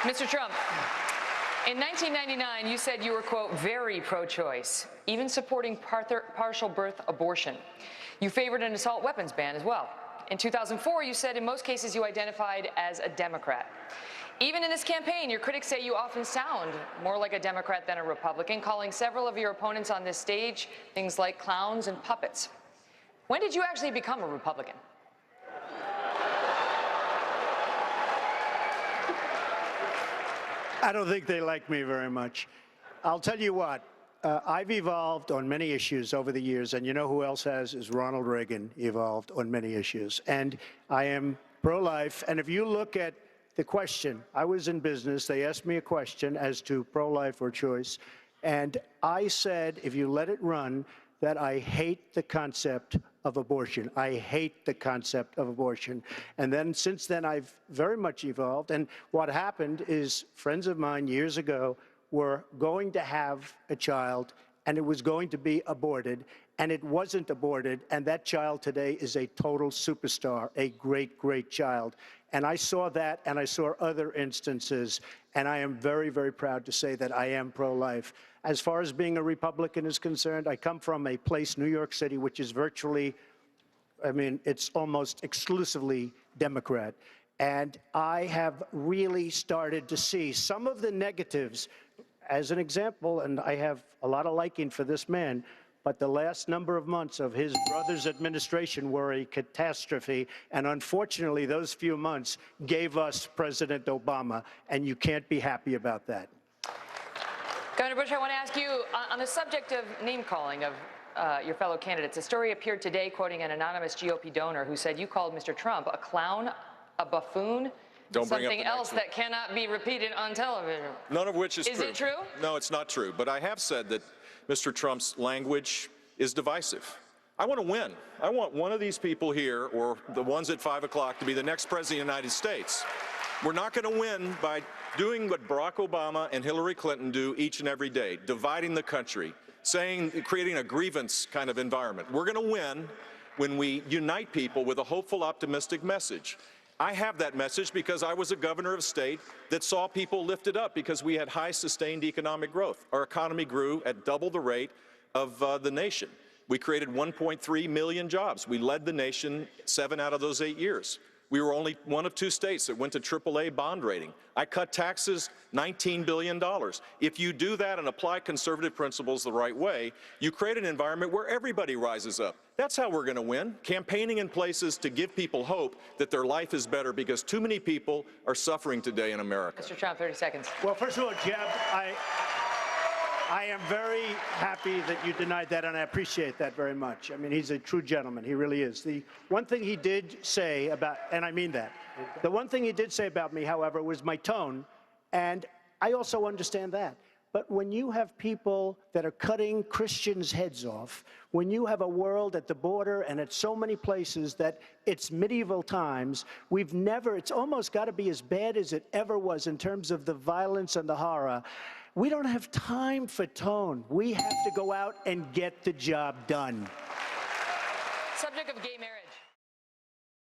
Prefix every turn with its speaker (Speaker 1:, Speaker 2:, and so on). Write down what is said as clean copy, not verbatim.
Speaker 1: Mr. Trump, in 1999, you said you were, quote, very pro-choice, even supporting partial birth abortion. You favored an assault weapons ban as well. In 2004, you said in most cases you identified as a Democrat. Even in this campaign, your critics say you often sound more like a Democrat than a Republican, calling several of your opponents on this stage things like clowns and puppets. When did you actually become a Republican?
Speaker 2: I don't think they like me very much. I'll tell you what, I've evolved on many issues over the years, and you know who else has is Ronald Reagan evolved on many issues. And I am pro-life, and if you look at the question, I was in business, they asked me a question as to pro-life or choice, and I said, if you let it run, that I hate the concept of abortion. I hate the concept of abortion. And then since then, I've very much evolved. And what happened is friends of mine years ago were going to have a child, and it was going to be aborted, and it wasn't aborted, and that child today is a total superstar, a great, great child. And I saw that, and I saw other instances, and I am very, very proud to say that I am pro-life. As far as being a Republican is concerned, I come from a place, New York City, which is virtually, I mean, it's almost exclusively Democrat. And I have really started to see some of the negatives. As an example, and I have a lot of liking for this man, but the last number of months of his brother's administration were a catastrophe, and unfortunately, those few months gave us President Obama, and you can't be happy about that.
Speaker 1: Governor Bush, I want to ask you, on the subject of name-calling of your fellow candidates, a story appeared today quoting an anonymous GOP donor who said you called Mr. Trump a clown, a buffoon, something else that cannot be repeated on television.
Speaker 3: None of which is true.
Speaker 1: Is it true?
Speaker 3: No, it's not true. But I have said that Mr. Trump's language is divisive. I want to win. I want one of these people here, or the ones at 5 o'clock, to be the next president of the United States. We're not going to win by doing what Barack Obama and Hillary Clinton do each and every day, dividing the country, creating a grievance kind of environment. We're going to win when we unite people with a hopeful, optimistic message. I have that message because I was a governor of a state that saw people lifted up because we had high sustained economic growth. Our economy grew at double the rate of the nation. We created 1.3 million jobs. We led the nation 7 out of those 8 years. We were only one of 2 states that went to AAA bond rating. I cut taxes $19 billion. If you do that and apply conservative principles the right way, you create an environment where everybody rises up. That's how we're going to win, campaigning in places to give people hope that their life is better, because too many people are suffering today in America.
Speaker 1: Mr. Trump, 30 seconds.
Speaker 2: Well, first of all, Jeb, I am very happy that you denied that, and I appreciate that very much. I mean, he's a true gentleman. He really is. The one thing he did say about, and I mean that, the one thing he did say about me, however, was my tone, and I also understand that. But when you have people that are cutting Christians' heads off, when you have a world at the border and at so many places that it's medieval times, it's almost got to be as bad as it ever was in terms of the violence and the horror. We don't have time for tone. We have to go out and get the job done.
Speaker 1: Subject of gay marriage.